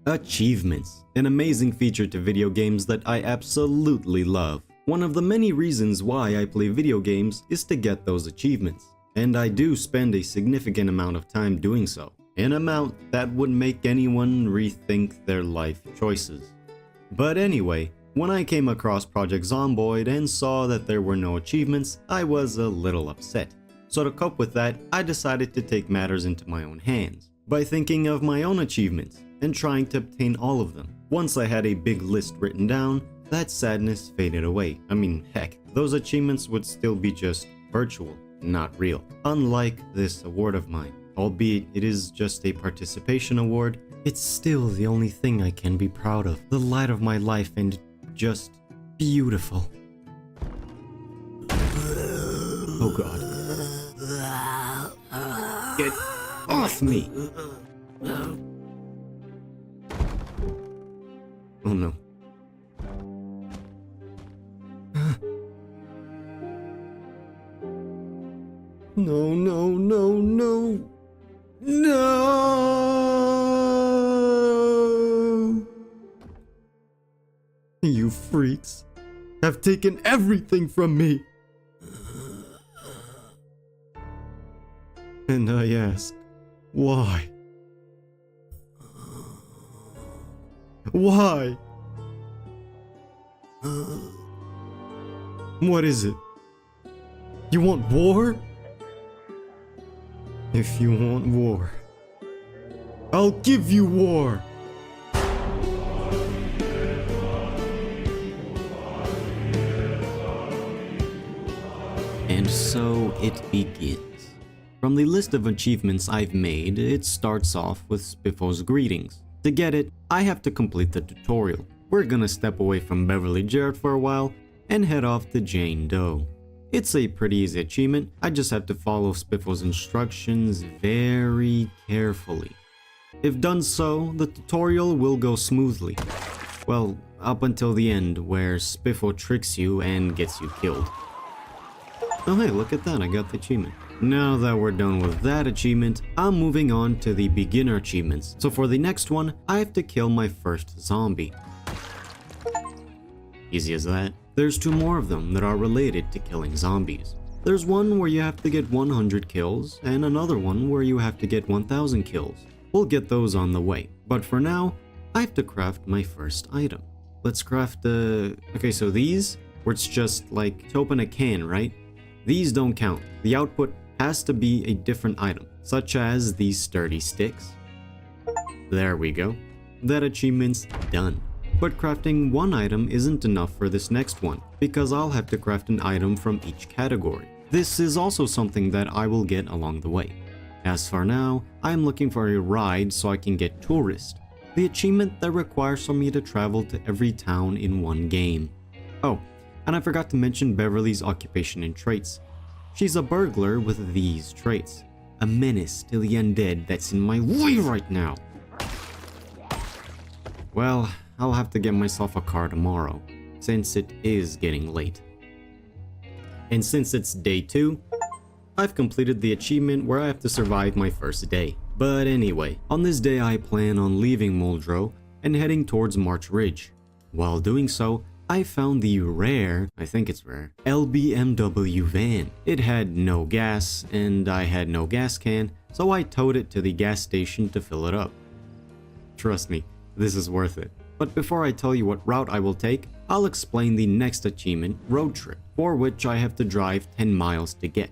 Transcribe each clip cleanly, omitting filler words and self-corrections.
Achievements, an amazing feature to video games that I absolutely love. One of the many reasons why I play video games is to get those achievements, and I do spend a significant amount of time doing so, an amount that would make anyone rethink their life choices. But anyway, when I came across Project Zomboid and saw that there were no achievements, I was a little upset. So to cope with that, I decided to take matters into my own hands by thinking of my own achievements and trying to obtain all of them. Once I had a big list written down, that sadness faded away. I mean, heck, those achievements would still be just virtual, not real. Unlike this award of mine, albeit it is just a participation award, it's still the only thing I can be proud of. The light of my life and just beautiful. Oh god. Get off me! Oh no. No, no, no, no. No! You freaks have taken everything from me. And I ask, why? Why? What is it? You want war? If you want war, I'll give you war! And so it begins. From the list of achievements I've made, it starts off with Spiffo's greetings. To get it, I have to complete the tutorial. We're gonna step away from Beverly Jarrett for a while and head off to Jane Doe. It's a pretty easy achievement, I just have to follow Spiffo's instructions very carefully. If done so, the tutorial will go smoothly. Well, up until the end where Spiffo tricks you and gets you killed. Oh hey, look at that, I got the achievement. Now that we're done with that achievement, I'm moving on to the beginner achievements. So for the next one, I have to kill my first zombie. Easy as that. There's two more of them that are related to killing zombies. There's one where you have to get 100 kills, and another one where you have to get 1000 kills. We'll get those on the way, but for now, I have to craft my first item. Let's craft okay, so these, where it's just like to open a can, right? These don't count. The output has to be a different item, such as these sturdy sticks. There we go. That achievement's done. But crafting one item isn't enough for this next one, because I'll have to craft an item from each category. This is also something that I will get along the way. As for now, I'm looking for a ride so I can get Tourist, the achievement that requires for me to travel to every town in one game. Oh, and I forgot to mention Beverly's occupation and traits. She's a burglar with these traits. A menace to the undead that's in my way right now. Well, I'll have to get myself a car tomorrow, since it is getting late. And since it's day 2, I've completed the achievement where I have to survive my first day. But anyway, on this day I plan on leaving Muldrow and heading towards March Ridge. While doing so, I found the rare, I think it's rare, LBMW van. It had no gas, and I had no gas can, so I towed it to the gas station to fill it up. Trust me, this is worth it. But before I tell you what route I will take, I'll explain the next achievement, Road Trip, for which I have to drive 10 miles to get.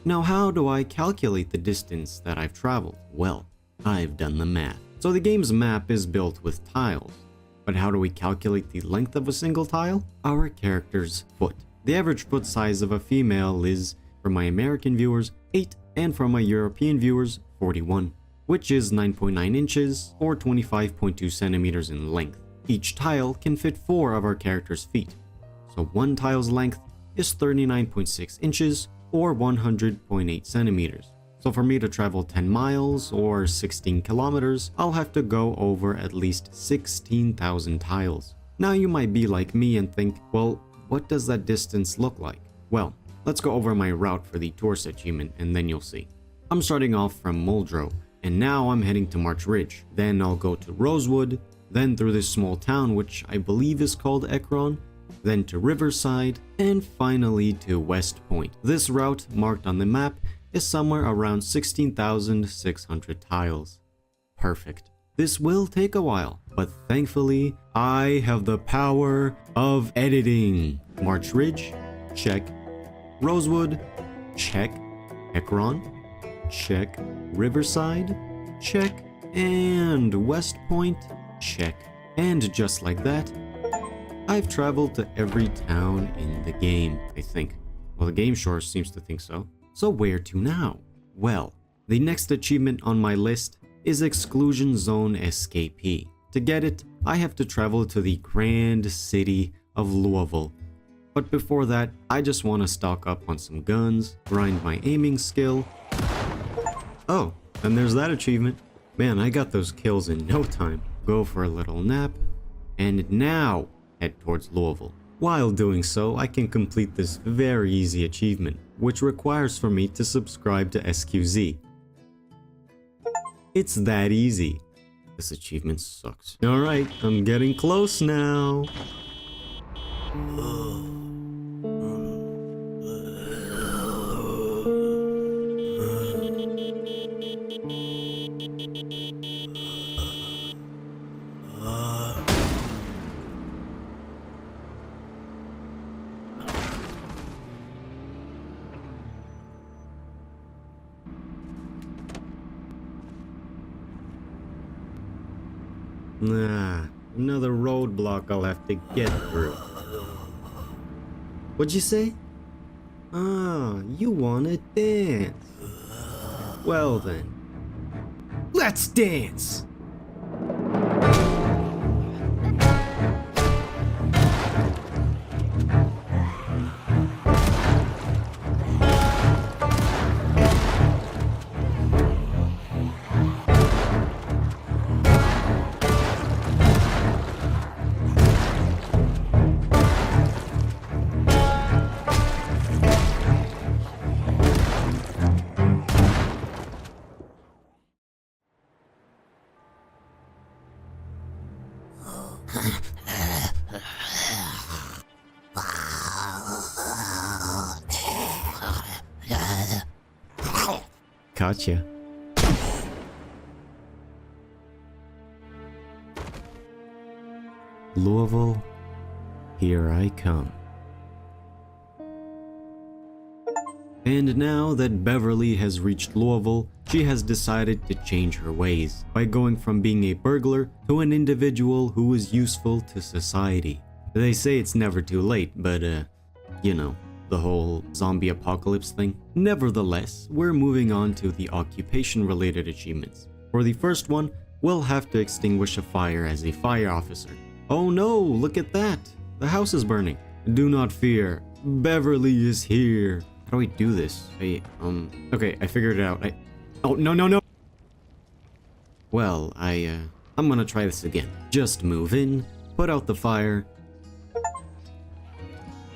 Now how do I calculate the distance that I've traveled? Well, I've done the math. So the game's map is built with tiles. But how do we calculate the length of a single tile? Our character's foot. The average foot size of a female is, for my American viewers, 8, and for my European viewers, 41, which is 9.9 inches or 25.2 centimeters in length. Each tile can fit 4 of our character's feet, so one tile's length is 39.6 inches or 100.8 centimeters. So for me to travel 10 miles or 16 kilometers, I'll have to go over at least 16,000 tiles. Now you might be like me and think, well, what does that distance look like? Well, let's go over my route for the tourist achievement and then you'll see. I'm starting off from Muldrow, And now I'm heading to March Ridge. Then I'll go to Rosewood, then through this small town which I believe is called Ekron, then to Riverside, and finally to West Point. This route, marked on the map, is somewhere around 16,600 tiles. Perfect. This will take a while, but thankfully, I have the power of editing. March Ridge, check. Rosewood, check. Ekron, check. Riverside, check. And West Point, check. And just like that, I've traveled to every town in the game, I think. Well, the game sure seems to think so. So where to now? Well, the next achievement on my list is Exclusion Zone Escapee. To get it, I have to travel to the grand city of Louisville. But before that, I just want to stock up on some guns, grind my aiming skill. Oh, and there's that achievement. Man, I got those kills in no time. Go for a little nap, and now head towards Louisville. While doing so, I can complete this very easy achievement, which requires for me to subscribe to SQZ. It's that easy. This achievement sucks. Alright, I'm getting close now. Nah, another roadblock I'll have to get through. What'd you say? Ah, you wanna dance. Well then, let's dance! Gotcha. Louisville, here I come. And now that Beverly has reached Louisville, she has decided to change her ways by going from being a burglar to an individual who is useful to society. They say it's never too late, but you know, the whole zombie apocalypse thing. Nevertheless, we're moving on to the occupation-related achievements. For the first one, we'll have to extinguish a fire as a fire officer. Oh no, look at that! The house is burning. Do not fear, Beverly is here. How do I do this? Okay, I figured it out. Oh, no! Well, I'm gonna try this again. Just move in, put out the fire,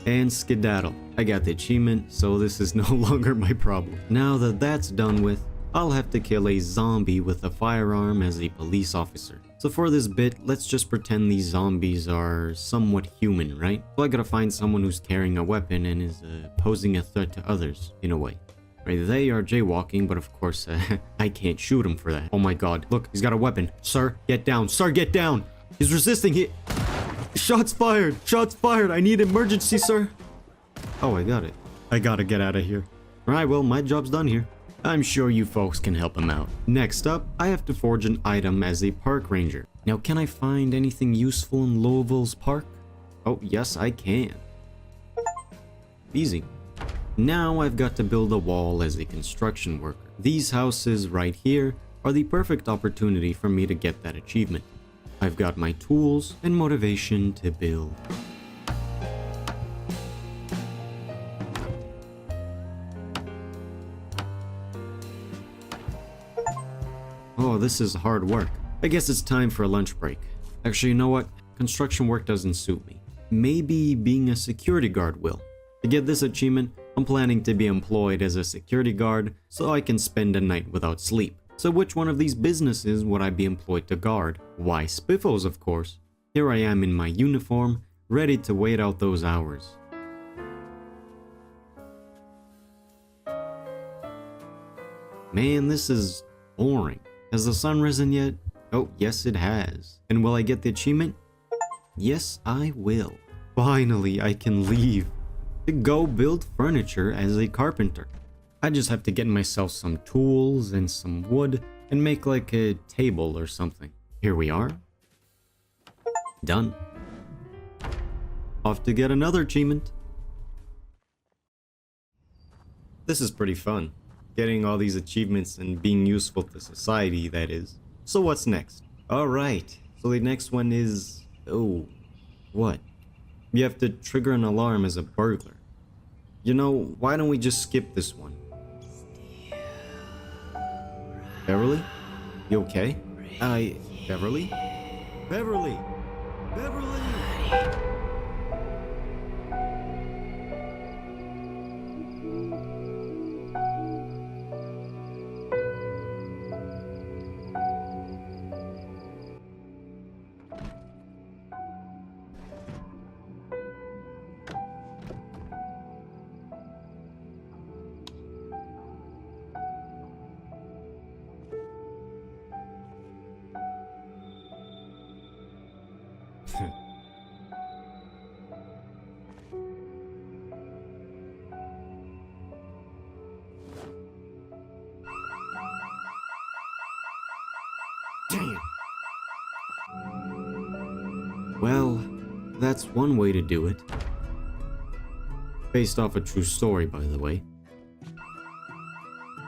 and skedaddle. I got the achievement, so this is no longer my problem. Now that that's done with, I'll have to kill a zombie with a firearm as a police officer. So for this bit, let's just pretend these zombies are somewhat human, right? So I gotta find someone who's carrying a weapon and is posing a threat to others, in a way. Right, they are jaywalking, but of course, I can't shoot him for that. Oh my god, look, he's got a weapon. Sir, get down. Sir, get down! He's resisting. Shots fired! Shots fired! I need emergency, sir! Oh, I got it. I gotta get out of here. Alright, well, my job's done here. I'm sure you folks can help him out. Next up, I have to forge an item as a park ranger. Now, can I find anything useful in Louisville's park? Oh, yes, I can. Easy. Now I've got to build a wall as a construction worker. These houses right here are the perfect opportunity for me to get that achievement. I've got my tools and motivation to build. Oh, this is hard work. I guess it's time for a lunch break. Actually, you know what? Construction work doesn't suit me. Maybe being a security guard will. To get this achievement, I'm planning to be employed as a security guard so I can spend a night without sleep. So which one of these businesses would I be employed to guard? Why, Spiffos, of course. Here I am in my uniform, ready to wait out those hours. Man, this is boring. Has the sun risen yet? Oh, yes it has. And will I get the achievement? Yes, I will. Finally, I can leave to go build furniture as a carpenter. I just have to get myself some tools and some wood and make like a table or something. Here we are. Done. Off to get another achievement. This is pretty fun. Getting all these achievements and being useful to society, that is. So what's next? Alright, so the next one is... oh, what? You have to trigger an alarm as a burglar. You know, why don't we just skip this one? Beverly? You okay? Beverly? Beverly! Beverly! Damn. Well, that's one way to do it. Based off a true story, by the way.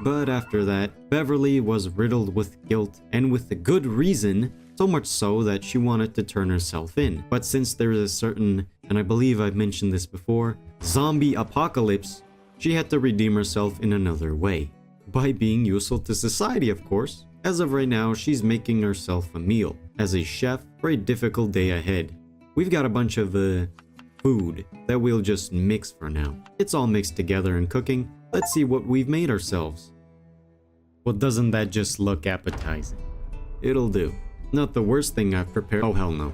But after that, Beverly was riddled with guilt, and with a good reason, so much so that she wanted to turn herself in. But since there is a certain, and I believe I've mentioned this before, zombie apocalypse, she had to redeem herself in another way. By being useful to society, of course. As of right now, she's making herself a meal as a chef for a difficult day ahead. We've got a bunch of food that we'll just mix for now. It's all mixed together and cooking. Let's see what we've made ourselves. Well, doesn't that just look appetizing? It'll do. Not the worst thing I've prepared. Oh, hell no.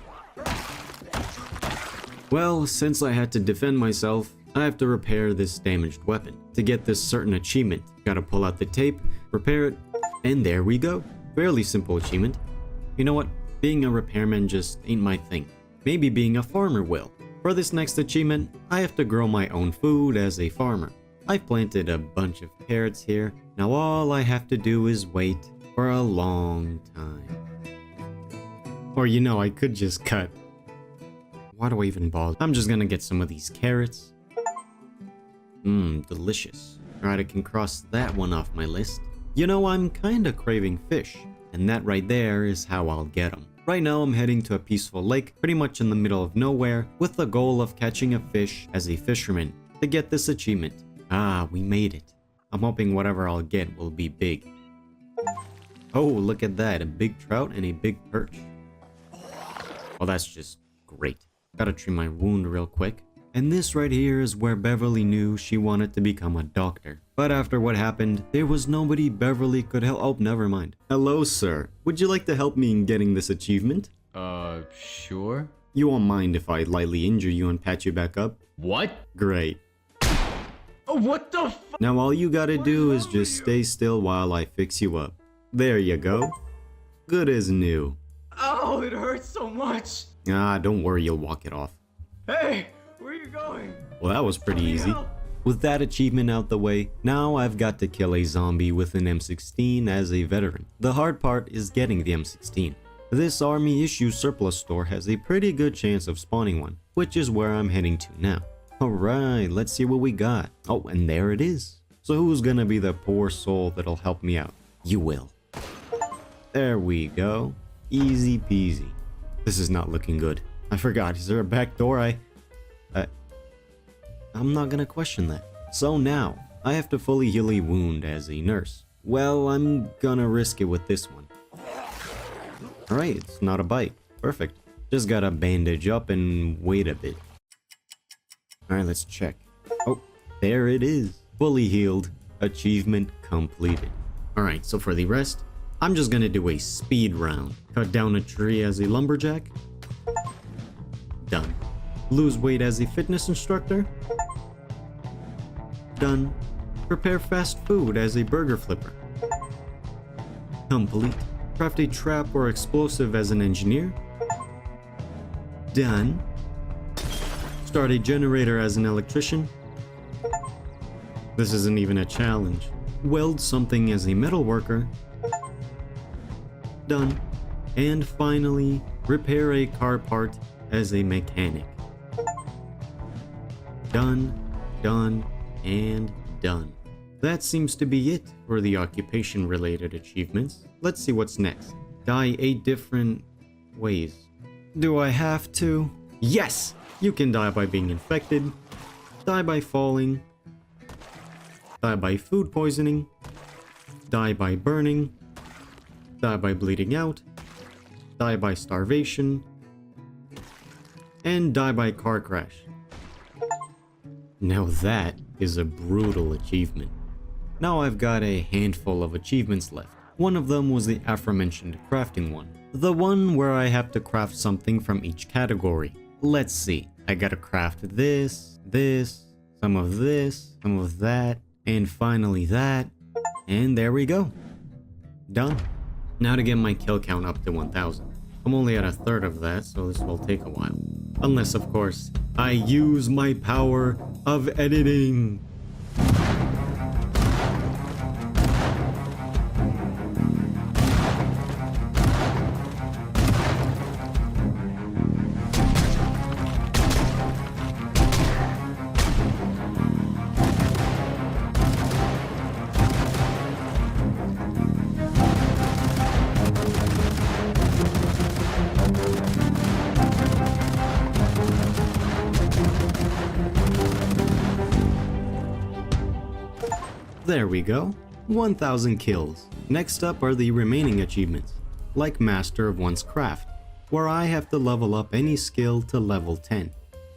Well, since I had to defend myself, I have to repair this damaged weapon. To get this certain achievement, gotta pull out the tape, repair it, and there we go. Fairly simple achievement. You know what? Being a repairman just ain't my thing. Maybe being a farmer will. For this next achievement, I have to grow my own food as a farmer. I've planted a bunch of carrots here. Now all I have to do is wait for a long time. Or you know, I could just cut. Why do I even bother? I'm just gonna get some of these carrots. Delicious. Alright, I can cross that one off my list. You know, I'm kinda craving fish, and that right there is how I'll get them. Right now I'm heading to a peaceful lake, pretty much in the middle of nowhere, with the goal of catching a fish as a fisherman, to get this achievement. Ah, we made it. I'm hoping whatever I'll get will be big. Oh, look at that, a big trout and a big perch. Well, that's just great. Gotta treat my wound real quick. And this right here is where Beverly knew she wanted to become a doctor. But after what happened, there was nobody Beverly could help. Oh, never mind. Hello, sir. Would you like to help me in getting this achievement? Sure. You won't mind if I lightly injure you and patch you back up? What? Great. Oh, what the f- Now all you gotta do is just stay still while I fix you up. There you go. Good as new. Oh, it hurts so much. Ah, don't worry, you'll walk it off. Hey, where are you going? Well, that was pretty easy. With that achievement out the way, now I've got to kill a zombie with an M16 as a veteran. The hard part is getting the M16. This army issue surplus store has a pretty good chance of spawning one, which is where I'm heading to now. Alright, let's see what we got. Oh, and there it is. So who's gonna be the poor soul that'll help me out? You will. There we go. Easy peasy. This is not looking good. I forgot, is there a back door? I'm not gonna question that. So now, I have to fully heal a wound as a nurse. Well, I'm gonna risk it with this one. Alright, it's not a bite. Perfect. Just gotta bandage up and wait a bit. Alright, let's check. Oh, there it is. Fully healed. Achievement completed. Alright, so for the rest, I'm just gonna do a speed round. Cut down a tree as a lumberjack. Done. Lose weight as a fitness instructor. Done. Prepare fast food as a burger flipper. Complete. Craft a trap or explosive as an engineer. Done. Start a generator as an electrician. This isn't even a challenge. Weld something as a metal worker. Done. And finally, repair a car part as a mechanic. Done, done, and done. That seems to be it for the occupation-related achievements. Let's see what's next. Die 8 different ways. Do I have to? Yes! You can die by being infected, die by falling, die by food poisoning, die by burning, die by bleeding out, die by starvation, and die by car crash. Now that is a brutal achievement. Now I've got a handful of achievements left. One of them was the aforementioned crafting one. The one where I have to craft something from each category. Let's see. I gotta craft this, some of that, and finally that. And there we go. Done. Now to get my kill count up to 1000. I'm only at a third of that, so this will take a while. Unless, of course, I use my power of editing. There we go. 1000 kills. Next up are the remaining achievements, like Master of One's Craft, where I have to level up any skill to level 10.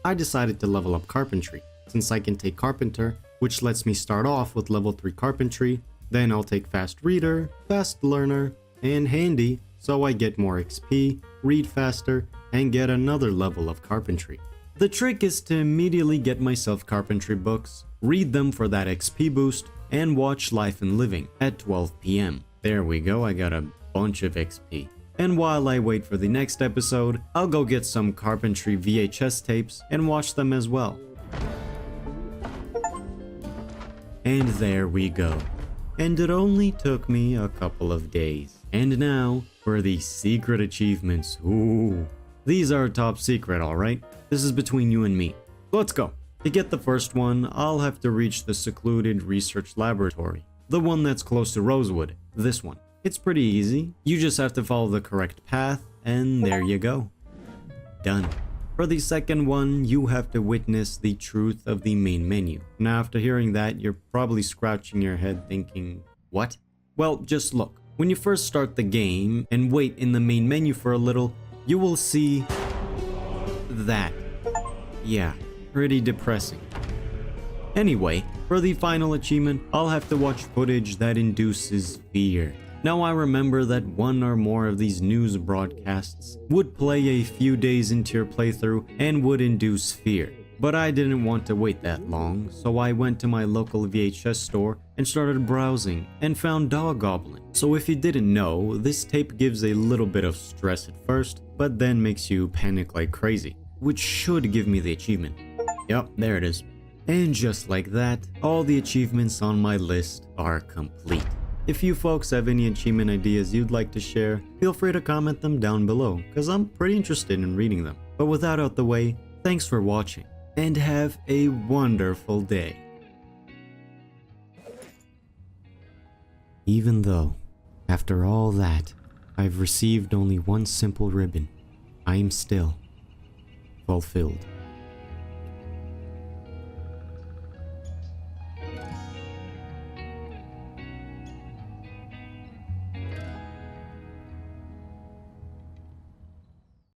I decided to level up Carpentry, since I can take Carpenter, which lets me start off with level 3 Carpentry, then I'll take Fast Reader, Fast Learner, and Handy, so I get more XP, read faster, and get another level of Carpentry. The trick is to immediately get myself Carpentry books, read them for that XP boost, and watch Life and Living at 12 PM. There we go, I got a bunch of XP. And while I wait for the next episode, I'll go get some Carpentry VHS tapes and watch them as well. And there we go. And it only took me a couple of days. And now, for the secret achievements. Ooh. These are top secret, alright? This is between you and me. Let's go. To get the first one, I'll have to reach the secluded research laboratory. The one that's close to Rosewood. This one. It's pretty easy. You just have to follow the correct path, and there you go. Done. For the second one, you have to witness the truth of the main menu. Now, after hearing that, you're probably scratching your head thinking, what? Well, just look. When you first start the game and wait in the main menu for a little, you will see that. Yeah, pretty depressing. Anyway, for the final achievement, I'll have to watch footage that induces fear. Now I remember that one or more of these news broadcasts would play a few days into your playthrough and would induce fear. But I didn't want to wait that long, so I went to my local VHS store and started browsing and found Dog Goblin. So if you didn't know, this tape gives a little bit of stress at first, but then makes you panic like crazy, which should give me the achievement. Yep, there it is. And just like that, all the achievements on my list are complete. If you folks have any achievement ideas you'd like to share, feel free to comment them down below, cause I'm pretty interested in reading them. But with that out the way, thanks for watching, and have a wonderful day. Even though, after all that, I've received only one simple ribbon, I am still fulfilled.